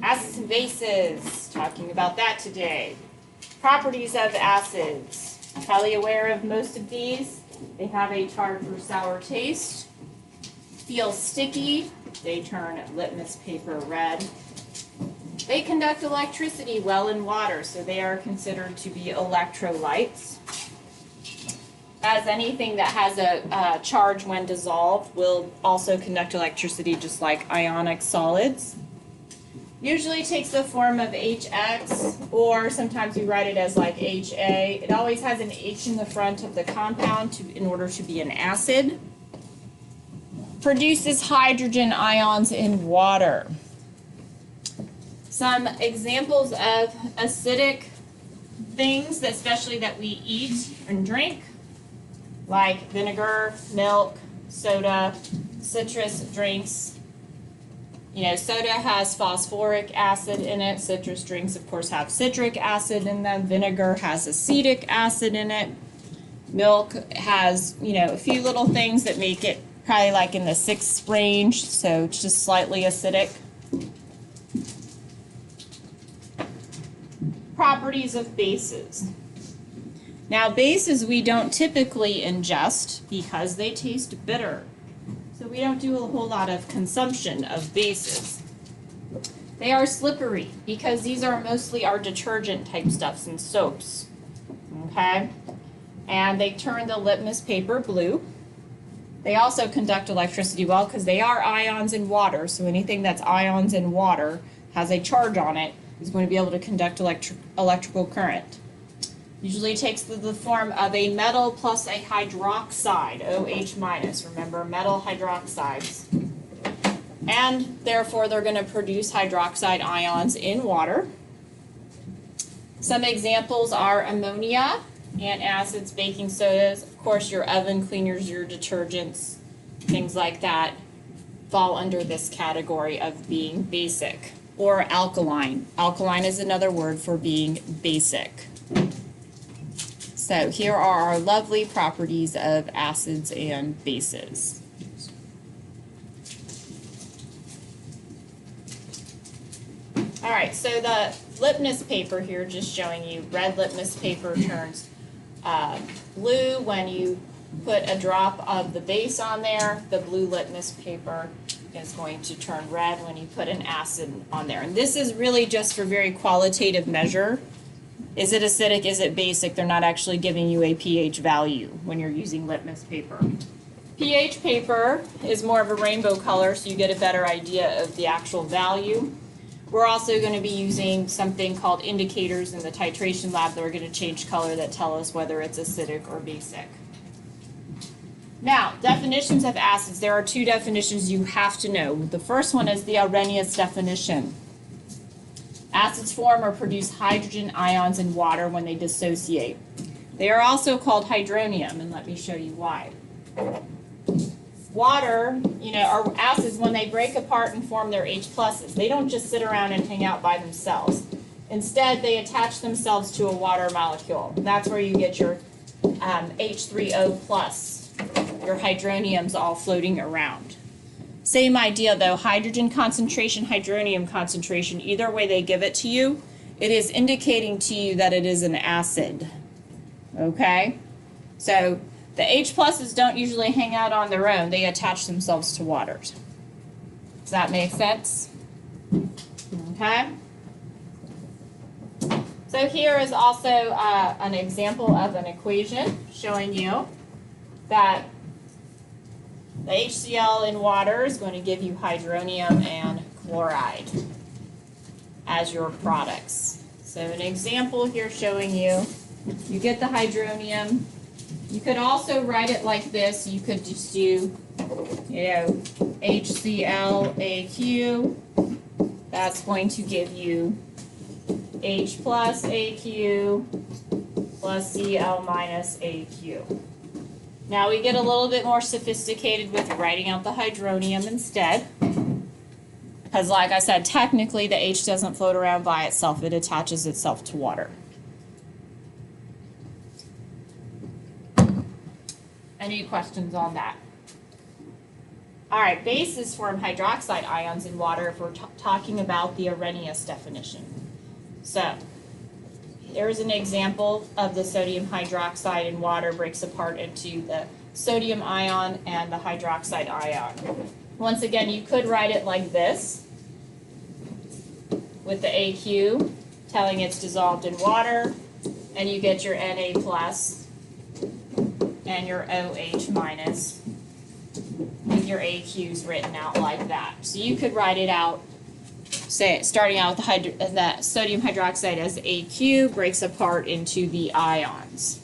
Acids and bases, talking about that today. Properties of acids. Probably aware of most of these. They have a tart or sour taste. Feel sticky. They turn litmus paper red. They conduct electricity well in water, so they are considered to be electrolytes. As anything that has a charge when dissolved will also conduct electricity just like ionic solids. Usually takes the form of HX, or sometimes we write it as like HA. It always has an H in the front of the compound in order to be an acid. Produces hydrogen ions in water. Some examples of acidic things, especially that we eat and drink, like vinegar, milk, soda, citrus drinks. You know, soda has phosphoric acid in it. Citrus drinks, of course, have citric acid in them. Vinegar has acetic acid in it. Milk has, you know, a few little things that make it probably like in the 6 range, so it's just slightly acidic. Properties of bases. Now, bases we don't typically ingest because they taste bitter. So we don't do a whole lot of consumption of bases. They are slippery because these are mostly our detergent type stuffs and soaps. Okay? And they turn the litmus paper blue. They also conduct electricity well because they are ions in water. So anything that's ions in water has a charge on it is going to be able to conduct electrical current. Usually takes the form of a metal plus a hydroxide, OH minus. Remember, metal hydroxides. And therefore, they're going to produce hydroxide ions in water. Some examples are ammonia, antacids, baking sodas. Of course, your oven cleaners, your detergents, things like that fall under this category of being basic. Or alkaline. Alkaline is another word for being basic. So here are our lovely properties of acids and bases. All right, so the litmus paper here, just showing you, red litmus paper turns blue when you put a drop of the base on there. The blue litmus paper is going to turn red when you put an acid on there. And this is really just for very qualitative measure. Is it acidic? Is it basic? They're not actually giving you a pH value when you're using litmus paper. pH paper is more of a rainbow color, so you get a better idea of the actual value. We're also going to be using something called indicators in the titration lab that are going to change color that tell us whether it's acidic or basic. Now, definitions of acids. There are 2 definitions you have to know. The first one is the Arrhenius definition. Acids form or produce hydrogen ions in water when they dissociate. They are also called hydronium, and let me show you why. Water, you know, or acids, when they break apart and form their H pluses, they don't just sit around and hang out by themselves. Instead, they attach themselves to a water molecule. That's where you get your H3O plus, your hydroniums all floating around. Same idea though, hydrogen concentration, hydronium concentration, either way they give it to you, it is indicating to you that it is an acid. Okay? So the H pluses don't usually hang out on their own, they attach themselves to waters. Does that make sense? Okay? So here is also an example of an equation showing you that the HCl in water is going to give you hydronium and chloride as your products. So an example here showing you, you get the hydronium. You could also write it like this. You could just do, you know, HClAQ. That's going to give you H plus AQ plus Cl minus AQ. Now we get a little bit more sophisticated with writing out the hydronium instead. Because like I said, technically the H doesn't float around by itself. It attaches itself to water. Any questions on that? All right, bases form hydroxide ions in water if we're talking about the Arrhenius definition. So here's an example of the sodium hydroxide in water breaks apart into the sodium ion and the hydroxide ion. Once again, you could write it like this with the AQ telling it's dissolved in water, and you get your Na plus and your OH minus with your AQs written out like that. So you could write it out, say, starting out with the sodium hydroxide as AQ breaks apart into the ions,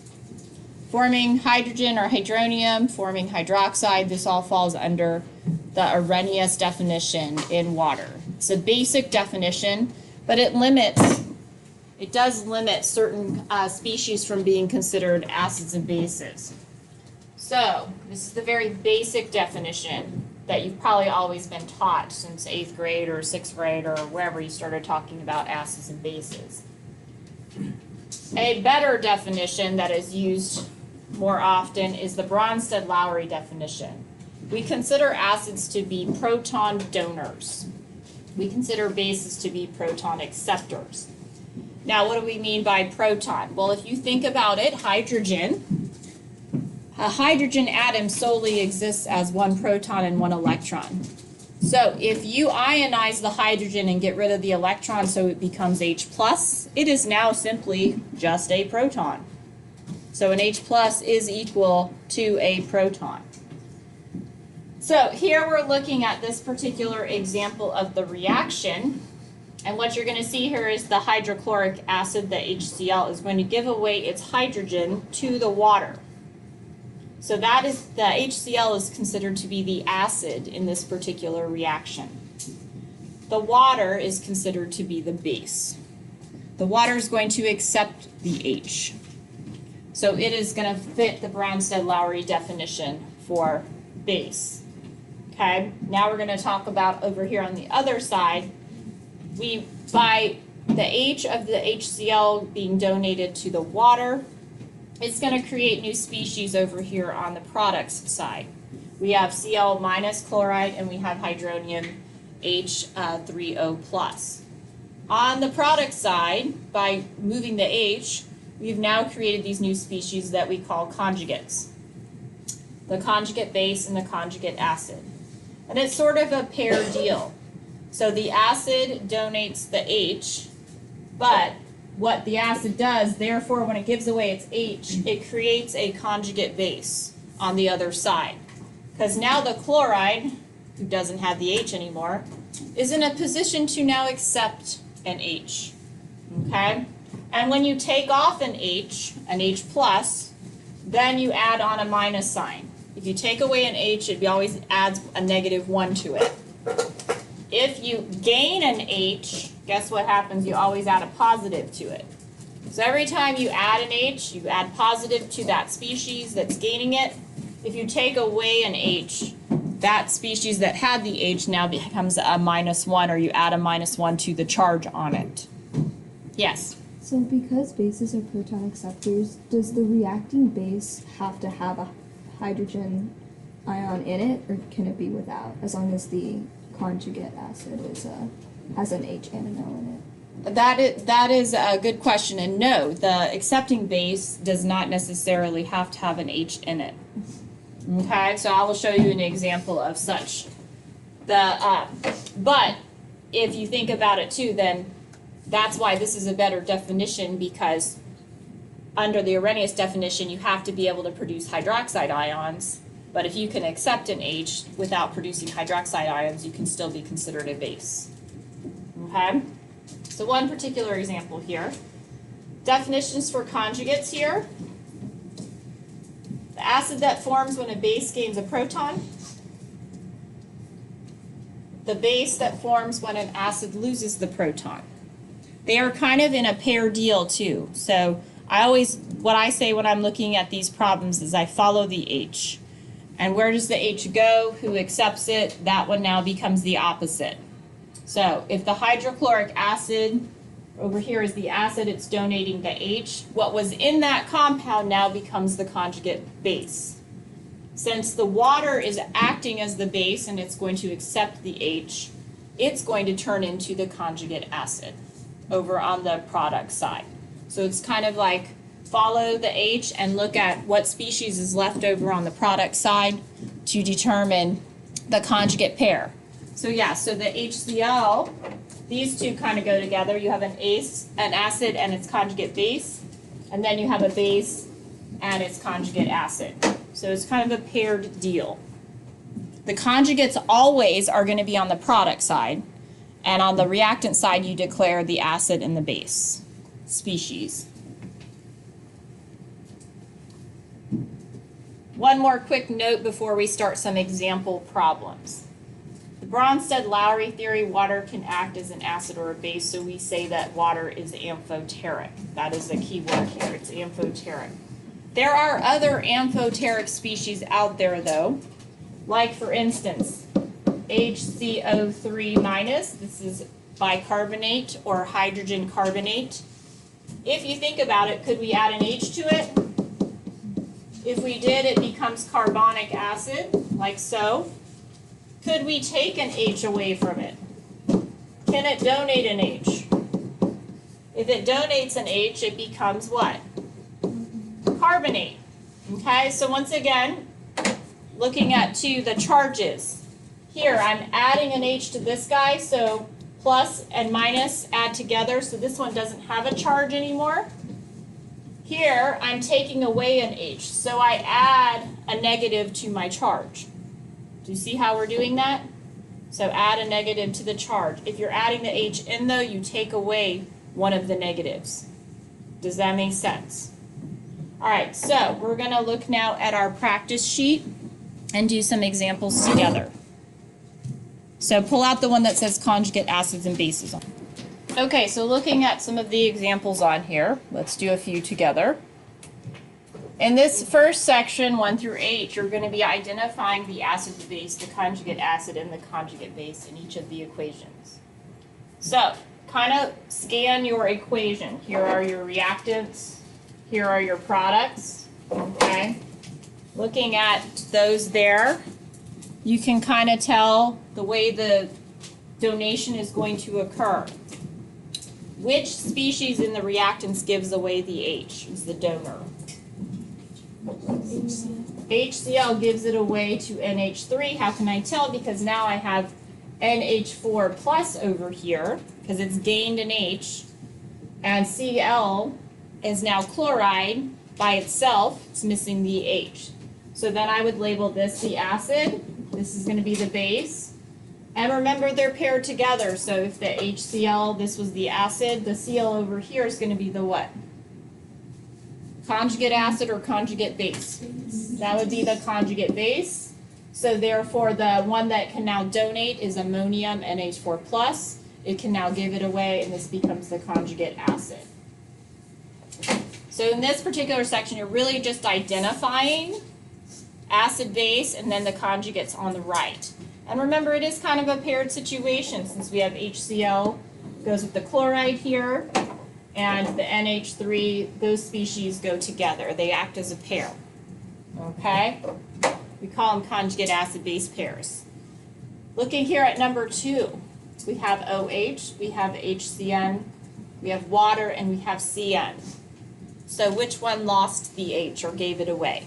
forming hydrogen or hydronium, forming hydroxide. This all falls under the Arrhenius definition in water. It's a basic definition, but it does limit certain species from being considered acids and bases. So this is the very basic definition that you've probably always been taught since 8th grade or 6th grade or wherever you started talking about acids and bases. A better definition that is used more often is the Bronsted-Lowry definition. We consider acids to be proton donors. We consider bases to be proton acceptors. Now, what do we mean by proton? Well, if you think about it, a hydrogen atom solely exists as one proton and one electron. So if you ionize the hydrogen and get rid of the electron so it becomes H+, it is now simply just a proton. So an H+ is equal to a proton. So here we're looking at this particular example of the reaction. And what you're going to see here is the hydrochloric acid, the HCl, is going to give away its hydrogen to the water. So that is, the HCl is considered to be the acid in this particular reaction. The water is considered to be the base. The water is going to accept the H. So it is going to fit the Bronsted-Lowry definition for base. Okay, now we're going to talk about over here on the other side. By the H of the HCl being donated to the water, it's going to create new species over here on the products side. We have Cl minus chloride and we have hydronium H3O+. On the product side, by moving the H, we've now created these new species that we call conjugates. The conjugate base and the conjugate acid. And it's sort of a pair deal. So the acid donates the H, but what the acid does, therefore, when it gives away its H, it creates a conjugate base on the other side. Because now the chloride, who doesn't have the H anymore, is in a position to now accept an H. Okay? And when you take off an H plus, then you add on a minus sign. If you take away an H, it always adds a -1 to it. If you gain an H, guess what happens? You always add a positive to it. So every time you add an H, you add positive to that species that's gaining it. If you take away an H, that species that had the H now becomes a -1, or you add a -1 to the charge on it. Yes? So because bases are proton acceptors, does the reacting base have to have a hydrogen ion in it, or can it be without, as long as the conjugate acid has an H and an O in it? That is a good question, and no, the accepting base does not necessarily have to have an H in it. Okay, so I will show you an example of such. But if you think about it too, then that's why this is a better definition, because under the Arrhenius definition, you have to be able to produce hydroxide ions. But if you can accept an H without producing hydroxide ions, you can still be considered a base. Okay? So one particular example here. Definitions for conjugates here. The acid that forms when a base gains a proton. The base that forms when an acid loses the proton. They are kind of in a pair deal too. So what I say when I'm looking at these problems is I follow the H. And where does the H go? Who accepts it? That one now becomes the opposite. So if the hydrochloric acid, over here is the acid, it's donating the H. What was in that compound now becomes the conjugate base. Since the water is acting as the base and it's going to accept the H, it's going to turn into the conjugate acid over on the product side. So it's kind of like follow the H and look at what species is left over on the product side to determine the conjugate pair. So yeah, so the HCl, these two kind of go together. You have an acid and its conjugate base, and then you have a base and its conjugate acid. So it's kind of a paired deal. The conjugates always are going to be on the product side, and on the reactant side you declare the acid and the base species. One more quick note before we start some example problems. The Bronsted-Lowry theory, water can act as an acid or a base, so we say that water is amphoteric. That is the key word here, it's amphoteric. There are other amphoteric species out there though, like for instance, HCO3-, this is bicarbonate or hydrogen carbonate. If you think about it, could we add an H to it? If we did, it becomes carbonic acid, like so. Could we take an H away from it? Can it donate an H? If it donates an H, it becomes what? Carbonate. Okay, so once again, looking at the charges. Here, I'm adding an H to this guy, so plus and minus add together, so this one doesn't have a charge anymore. Here, I'm taking away an H, so I add a negative to my charge. Do you see how we're doing that? So add a negative to the charge. If you're adding the H in though, you take away one of the negatives. Does that make sense? All right, so we're going to look now at our practice sheet and do some examples together. So pull out the one that says conjugate acids and bases on. Okay, so looking at some of the examples on here, let's do a few together. In this first section, 1 through 8, you're going to be identifying the acid, the base, the conjugate acid, and the conjugate base in each of the equations. So, kind of scan your equation. Here are your reactants. Here are your products. Okay? Looking at those there, you can kind of tell the way the donation is going to occur. Which species in the reactants gives away the H, is the donor? HCl gives it away to NH3. How can I tell? Because now I have NH4 plus over here, because it's gained an H, and Cl is now chloride by itself. It's missing the H. So then I would label this the acid. This is going to be the base. And remember, they're paired together, so if the HCl, this was the acid, the Cl over here is going to be the what? Conjugate acid or conjugate base? That would be the conjugate base. So therefore, the one that can now donate is ammonium NH4 plus. It can now give it away, and this becomes the conjugate acid. So in this particular section, you're really just identifying acid base and then the conjugates on the right. And remember, it is kind of a paired situation since we have HCl goes with the chloride here, and the NH3, those species go together. They act as a pair. Okay? We call them conjugate acid-base pairs. Looking here at number 2, we have OH, we have HCN, we have water, and we have CN. So which one lost the H or gave it away?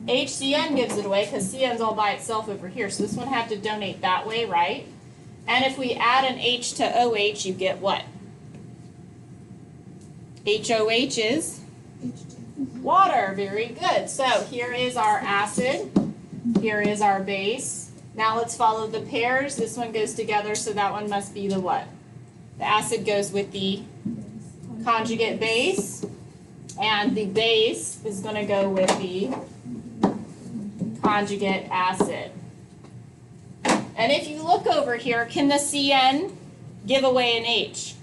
HCN gives it away because CN's all by itself over here. So this one had to donate that way, right? And if we add an H to OH, you get what? HOH is water. Very good. So here is our acid. Here is our base. Now let's follow the pairs. This one goes together, so that one must be the what? The acid goes with the conjugate base, and the base is going to go with the conjugate acid. And if you look over here, can the CN give away an H?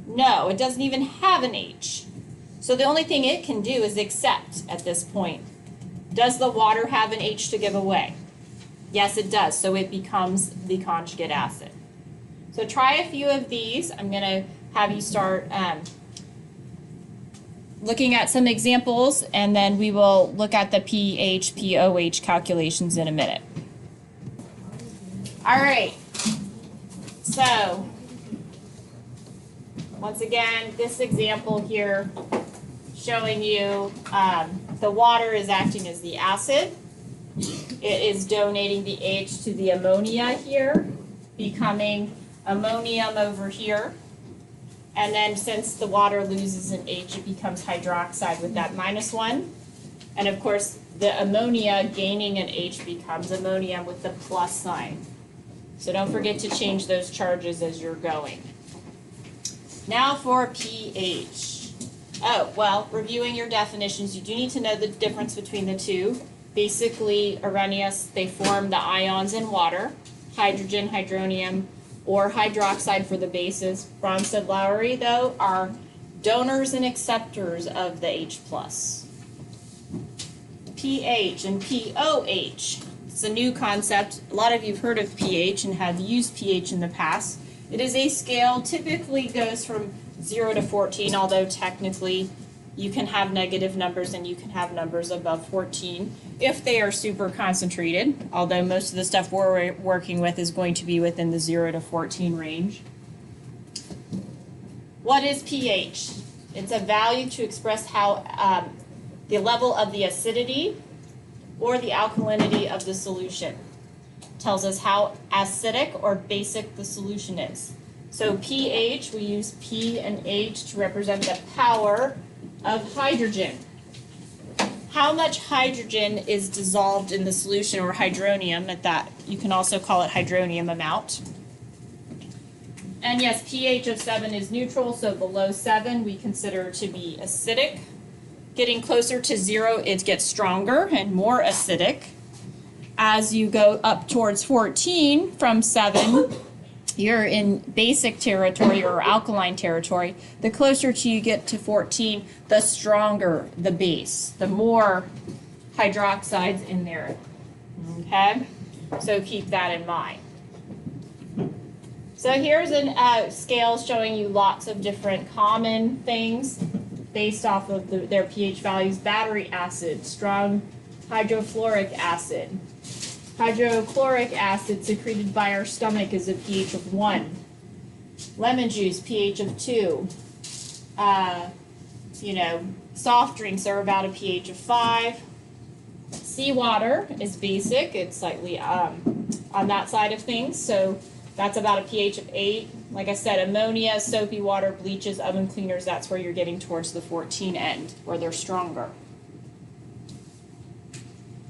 No, it doesn't even have an H. So the only thing it can do is accept at this point. Does the water have an H to give away? Yes, it does. So it becomes the conjugate acid. So try a few of these. I'm going to have you start looking at some examples, and then we will look at the pH, POH calculations in a minute. All right, so once again, this example here showing you the water is acting as the acid. It is donating the H to the ammonia here, becoming ammonium over here. And then since the water loses an H, it becomes hydroxide with that -1. And of course, the ammonia gaining an H becomes ammonium with the plus sign. So don't forget to change those charges as you're going. Now for pH. Oh, well, reviewing your definitions, you do need to know the difference between the two. Basically, Arrhenius, they form the ions in water, hydrogen, hydronium, or hydroxide for the bases. Bronsted-Lowry, though, are donors and acceptors of the H+. pH and POH. It's a new concept. A lot of you have heard of pH and have used pH in the past. It is a scale, typically goes from 0 to 14, although technically you can have negative numbers and you can have numbers above 14 if they are super concentrated, although most of the stuff we're working with is going to be within the 0 to 14 range. What is pH? It's a value to express how the level of the acidity or the alkalinity of the solution. Tells us how acidic or basic the solution is. So pH, we use P and H to represent the power of hydrogen. How much hydrogen is dissolved in the solution, or hydronium at that? You can also call it hydronium amount. And yes, pH of 7 is neutral, so below 7 we consider to be acidic. Getting closer to 0, it gets stronger and more acidic. As you go up towards 14 from 7, you're in basic territory or alkaline territory. The closer to you get to 14, the stronger the base, the more hydroxides in there. Okay? So keep that in mind. So here's a scale showing you lots of different common things based off of their pH values. Battery acid, strong hydrofluoric acid. Hydrochloric acid secreted by our stomach is a pH of 1. Lemon juice, pH of 2. Soft drinks are about a pH of 5. Seawater is basic. It's slightly on that side of things, so that's about a pH of 8. Like I said, ammonia, soapy water, bleaches, oven cleaners, that's where you're getting towards the 14 end, where they're stronger.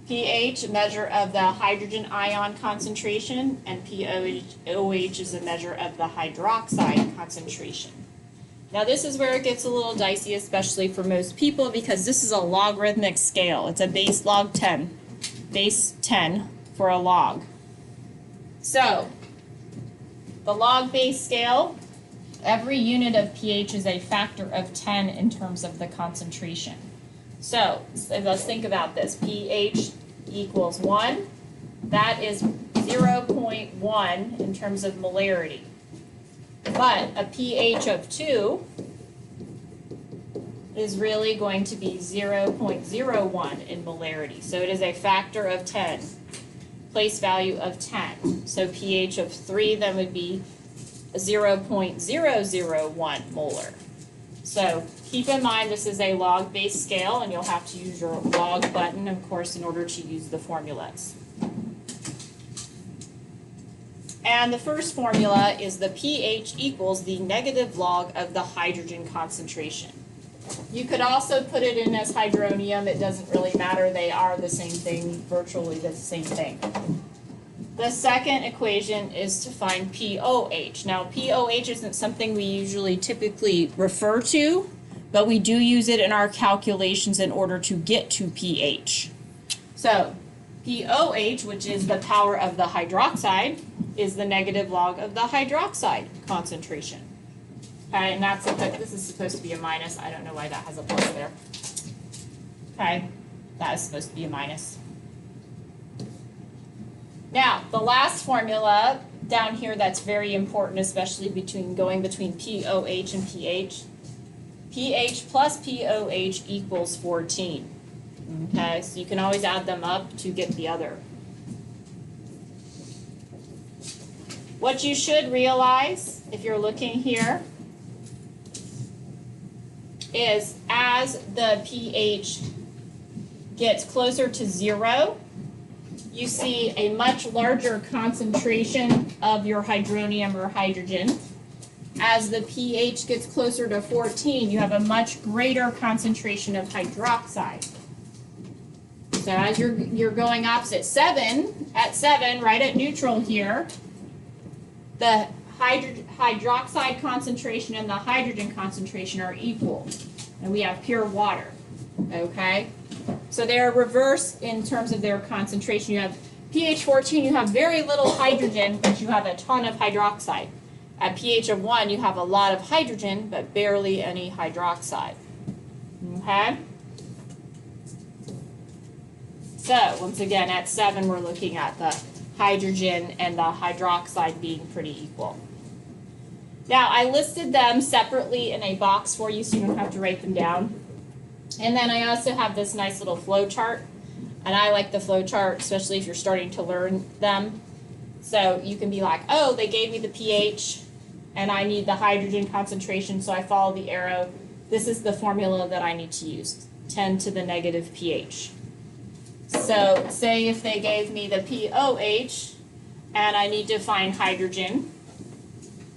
pH, a measure of the hydrogen ion concentration, and POH is a measure of the hydroxide concentration. Now this is where it gets a little dicey, especially for most people, because this is a logarithmic scale. It's a base log 10, base 10 for a log. So, the log base scale, every unit of pH is a factor of 10 in terms of the concentration. So let's think about this. pH equals 1. That is 0.1 in terms of molarity. But a pH of 2 is really going to be 0.01 in molarity. So it is a factor of 10, place value of 10. So pH of 3 then would be 0.001 molar. So keep in mind this is a log-based scale, and you'll have to use your log button, of course, in order to use the formulas. And the first formula is the pH equals the negative log of the hydrogen concentration. You could also put it in as hydronium. It doesn't really matter. They are the same thing, virtually the same thing. The second equation is to find POH. Now, POH isn't something we usually typically refer to, but we do use it in our calculations in order to get to pH. So, POH, which is the power of the hydroxide, is the negative log of the hydroxide concentration. Okay, and this is supposed to be a minus. I don't know why that has a plus there. Okay, that is supposed to be a minus. Now, the last formula down here that's very important, especially going between POH and pH, pH plus POH equals 14. Okay, so you can always add them up to get the other. What you should realize, if you're looking here, is as the pH gets closer to 0, you see a much larger concentration of your hydronium or hydrogen. As the pH gets closer to 14, you have a much greater concentration of hydroxide. So as you're going opposite, at 7, right at neutral here, the hydroxide concentration and the hydrogen concentration are equal. And we have pure water, okay? So they're reversed in terms of their concentration. You have pH 14, you have very little hydrogen, but you have a ton of hydroxide. At pH of 1, you have a lot of hydrogen, but barely any hydroxide, okay? So once again, at 7, we're looking at the hydrogen and the hydroxide being pretty equal. Now, I listed them separately in a box for you so you don't have to write them down. And then I also have this nice little flow chart. And I like the flow chart, especially if you're starting to learn them. So you can be like, oh, they gave me the pH, and I need the hydrogen concentration, so I follow the arrow. This is the formula that I need to use, 10 to the negative pH. So say if they gave me the POH and I need to find hydrogen,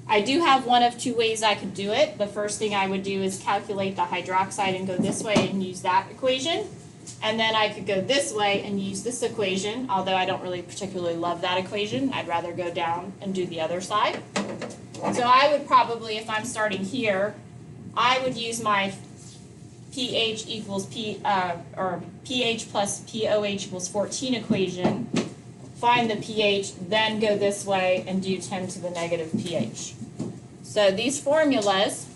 I do have one of 2 ways I could do it. The first thing I would do is calculate the hydroxide and go this way and use that equation. And then I could go this way and use this equation, although I don't really particularly love that equation. I'd rather go down and do the other side. So I would probably, if I'm starting here, I would use my pH equals pH plus POH equals 14 equation, find the pH, then go this way and do 10 to the negative pH. So these formulas,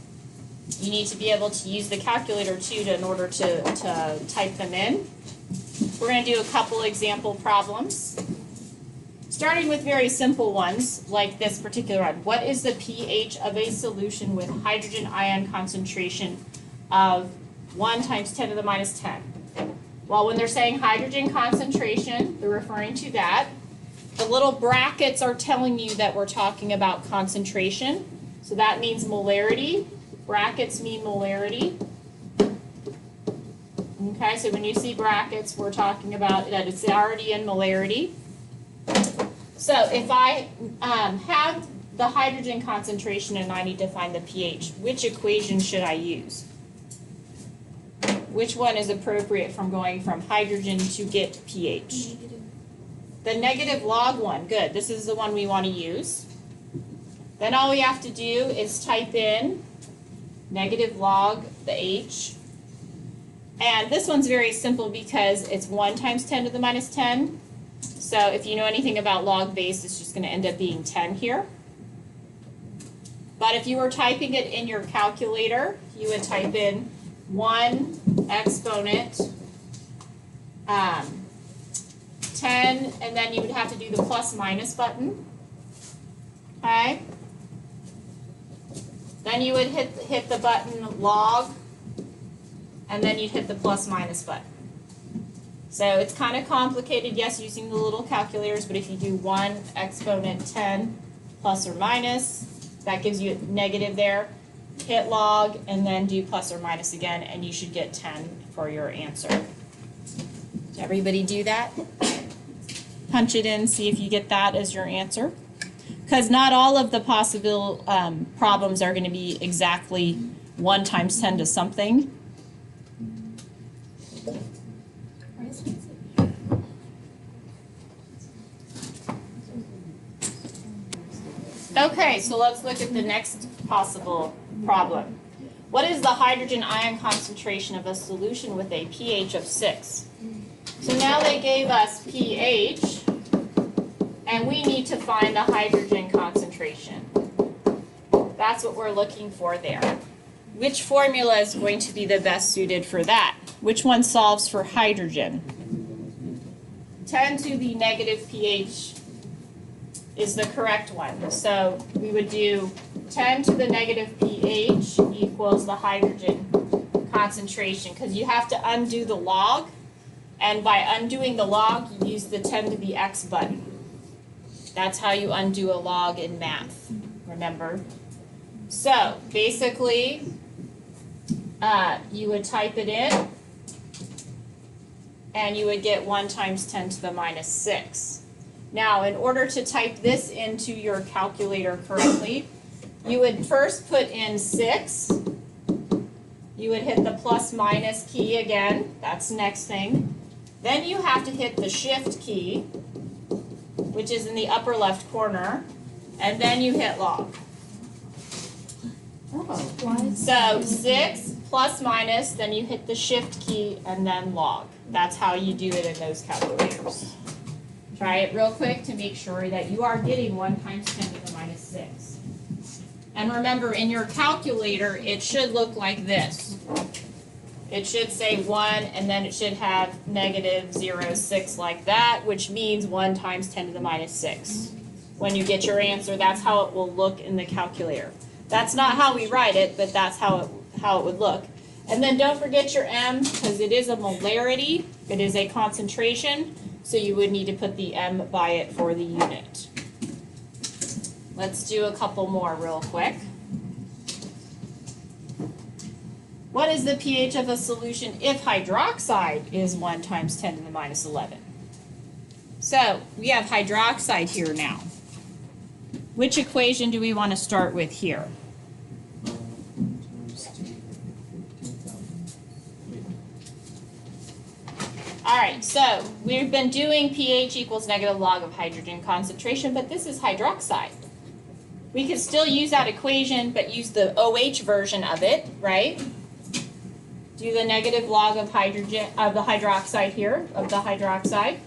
you need to be able to use the calculator too in order to type them in. We're going to do a couple example problems. Starting with very simple ones, like this particular one. What is the pH of a solution with hydrogen ion concentration of 1 times 10 to the minus 10? Well, when they're saying hydrogen concentration, they're referring to that. The little brackets are telling you that we're talking about concentration. So that means molarity. Brackets mean molarity. Okay, so when you see brackets, we're talking about that it's already in molarity. So if I have the hydrogen concentration and I need to find the pH, which equation should I use? Which one is appropriate from going from hydrogen to get pH? The negative log one. Good. This is the one we want to use. Then all we have to do is type in negative log the H. And this one's very simple because it's 1 times 10 to the minus 10. So if you know anything about log base, it's just going to end up being 10 here. But if you were typing it in your calculator, you would type in 1 exponent 10, and then you would have to do the plus minus button. Okay? Then you would hit the button log, and then you'd hit the plus minus button. So it's kind of complicated, yes, using the little calculators, but if you do 1 exponent 10 plus or minus, that gives you a negative there. Hit log, and then do plus or minus again, and you should get 10 for your answer. Did everybody do that? Punch it in, see if you get that as your answer. Because not all of the possible problems are going to be exactly 1 times 10 to something. Okay, so let's look at the next possible problem. What is the hydrogen ion concentration of a solution with a pH of 6? So now they gave us pH, and we need to find the hydrogen concentration. That's what we're looking for there. Which formula is going to be the best suited for that? Which one solves for hydrogen? 10 to the negative pH is the correct one. So we would do 10 to the negative pH equals the hydrogen concentration, because you have to undo the log, and by undoing the log, you use the 10 to the x button. That's how you undo a log in math, remember? So basically, you would type it in, and you would get 1 times 10 to the minus 6. Now, in order to type this into your calculator correctly, you would first put in 6. You would hit the plus minus key again. That's the next thing. Then you have to hit the shift key, which is in the upper left corner, and then you hit log. Why? So 6 plus minus, then you hit the shift key and then log. That's how you do it in those calculators. Try it real quick to make sure that you are getting 1 times 10 to the minus 6. And remember, in your calculator, it should look like this. It should say 1, and then it should have negative 0.6 like that, which means 1 times 10 to the minus 6. When you get your answer, that's how it will look in the calculator. That's not how we write it, but that's how it would look. And then don't forget your M, because it is a molarity. It is a concentration, so you would need to put the M by it for the unit. Let's do a couple more real quick. What is the pH of a solution if hydroxide is 1 times 10 to the minus 11? So we have hydroxide here now. Which equation do we want to start with here? All right, so we've been doing pH equals negative log of hydrogen concentration, but this is hydroxide. We could still use that equation, but use the OH version of it, right? Do the negative log of hydrogen, of the hydroxide here, of the hydroxide.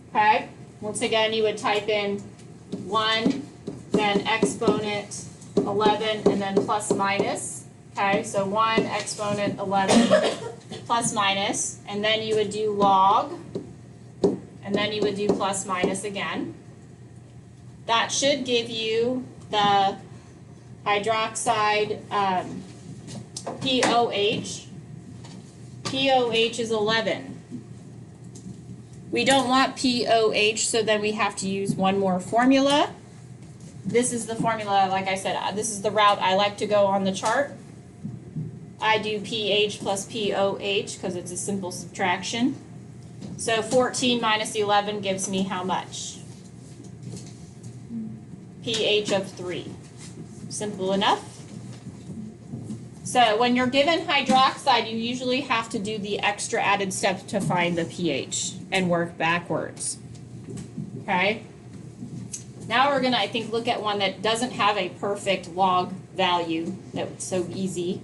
Okay, once again, you would type in 1, then exponent 11, and then plus minus. Okay, so 1 exponent 11 plus minus, and then you would do log, and then you would do plus minus again. That should give you the hydroxide POH. POH is 11. We don't want POH, so then we have to use one more formula. This is the formula, like I said, this is the route I like to go on the chart. I do pH plus POH because it's a simple subtraction. So 14 minus 11 gives me how much? pH of 3. Simple enough. So when you're given hydroxide, you usually have to do the extra added steps to find the pH and work backwards. Okay? Now we're going to, I think, look at one that doesn't have a perfect log value. That's so easy.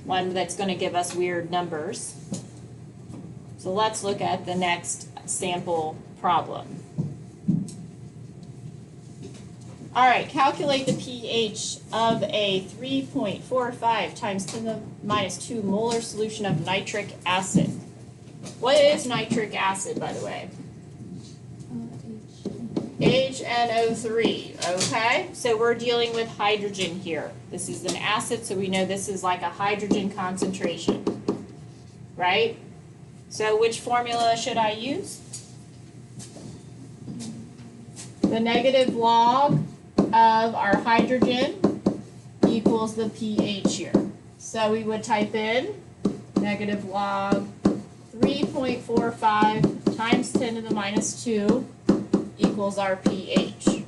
One that's going to give us weird numbers. So let's look at the next sample problem. All right, calculate the pH of a 3.45 times 10 to the minus 2 molar solution of nitric acid. What is nitric acid, by the way? HNO3, okay? So we're dealing with hydrogen here. This is an acid, so we know this is like a hydrogen concentration, right? So which formula should I use? The negative log of our hydrogen equals the pH here. So we would type in negative log 3.45 times 10 to the minus 2 equals our pH.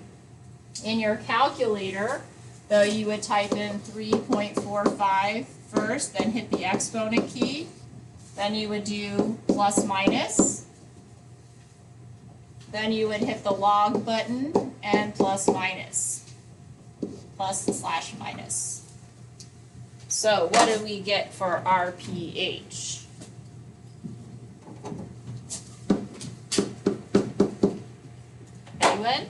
In your calculator, though, you would type in 3.45 first, then hit the exponent key. Then you would do plus minus. Then you would hit the log button and plus minus. Plus slash minus. So what do we get for our pH? Anyone?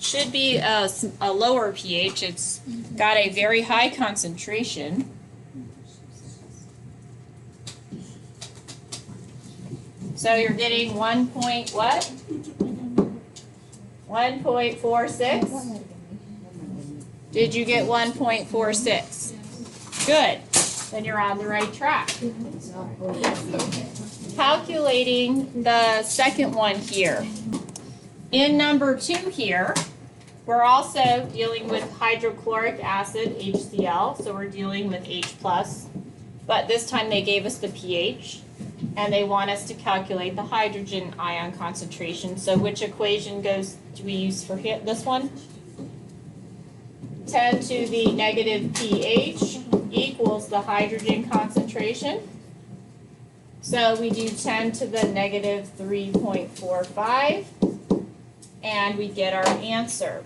Should be a lower pH. It's got a very high concentration. So you're getting 1 point what? 1.46? Did you get 1.46? Good. Then you're on the right track. Calculating the second one here. In number 2 here, we're also dealing with hydrochloric acid, HCl, so we're dealing with H+, but this time they gave us the pH, and they want us to calculate the hydrogen ion concentration. So which equation do we use for this one? 10 to the negative pH equals the hydrogen concentration. So we do 10 to the negative 3.45, and we get our answer.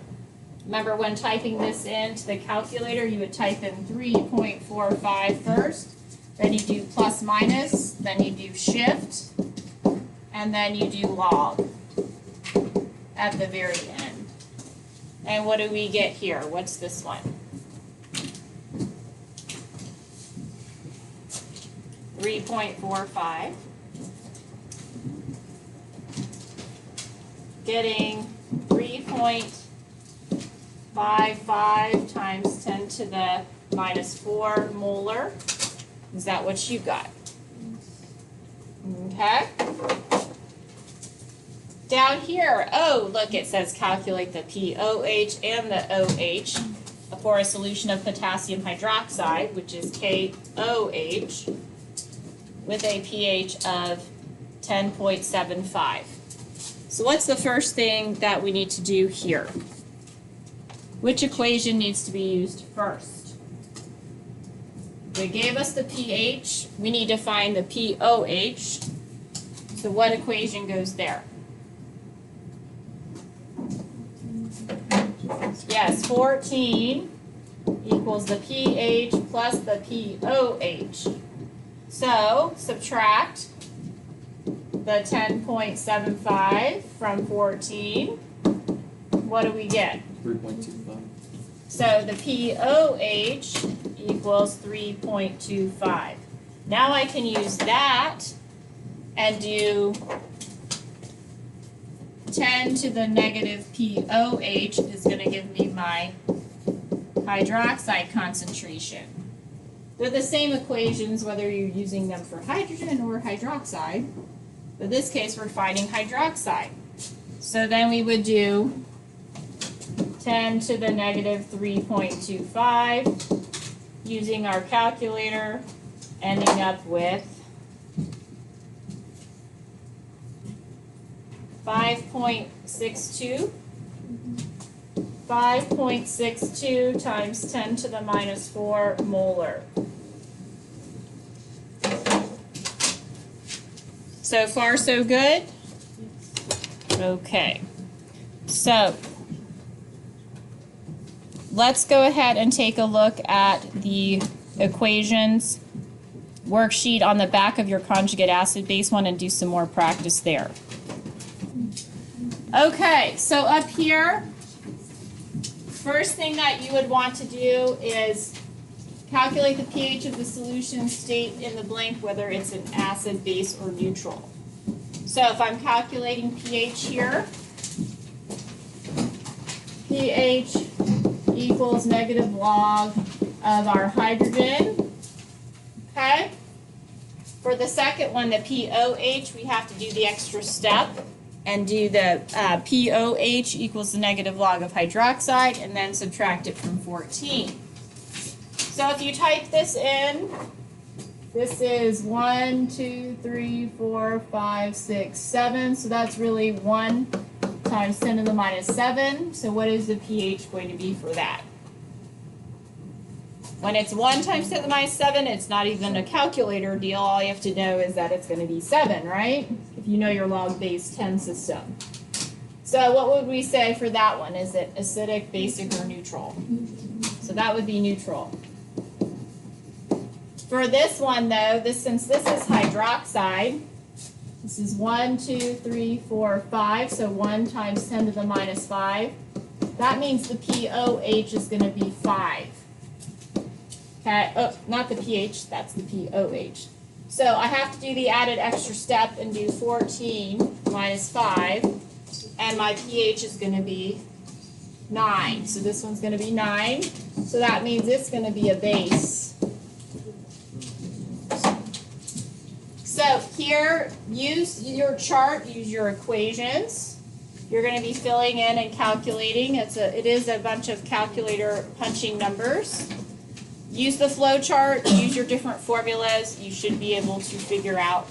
Remember, when typing this into the calculator, you would type in 3.45 first, then you do plus minus, then you do shift, and then you do log at the very end. And what do we get here? What's this one? 3.45. Getting 3.55 times 10 to the minus 4 molar. Is that what you got? Okay. Down here, oh, look, it says calculate the POH and the OH for a solution of potassium hydroxide, which is KOH, with a pH of 10.75. So what's the first thing that we need to do here? Which equation needs to be used first? They gave us the pH. We need to find the POH. So what equation goes there? Yes, 14 equals the pH plus the POH. So subtract the 10.75 from 14. What do we get? 3.25. So the POH equals 3.25. Now I can use that and do 10 to the negative POH is going to give me my hydroxide concentration. They're the same equations whether you're using them for hydrogen or hydroxide. But in this case, we're finding hydroxide. So then we would do 10 to the negative 3.25 using our calculator, ending up with 5.62. 5.62 times 10 to the minus 4 molar. So far, so good? Okay. So let's go ahead and take a look at the equations worksheet on the back of your conjugate acid base one and do some more practice there. Okay, so up here, first thing that you would want to do is calculate the pH of the solution, state in the blank whether it's an acid, base, or neutral. So if I'm calculating pH here, pH equals negative log of our hydrogen. Okay? For the second one, the POH, we have to do the extra step and do the POH equals the negative log of hydroxide and then subtract it from 14. So if you type this in, this is 1, 2, 3, 4, 5, 6, 7. So that's really 1 times 10 to the minus 7. So what is the pH going to be for that? When it's 1 times 10 to the minus 7, it's not even a calculator deal. All you have to know is that it's going to be 7, right? If you know your log base 10 system. So what would we say for that one? Is it acidic, basic, or neutral? So that would be neutral. For this one, though, since this is hydroxide, this is 1, 2, 3, 4, 5, so 1 times 10 to the minus 5. That means the POH is going to be 5. Okay, oh, not the pH, that's the POH. So I have to do the added extra step and do 14 minus 5. and my pH is going to be 9. So this one's going to be 9. So that means it's going to be a base. So here, use your chart, use your equations. You're going to be filling in and calculating. It is a bunch of calculator punching numbers. Use the flow chart, use your different formulas. You should be able to figure out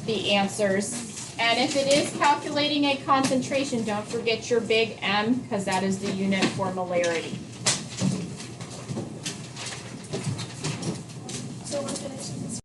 the answers. And if it is calculating a concentration, don't forget your big M, because that is the unit for molarity.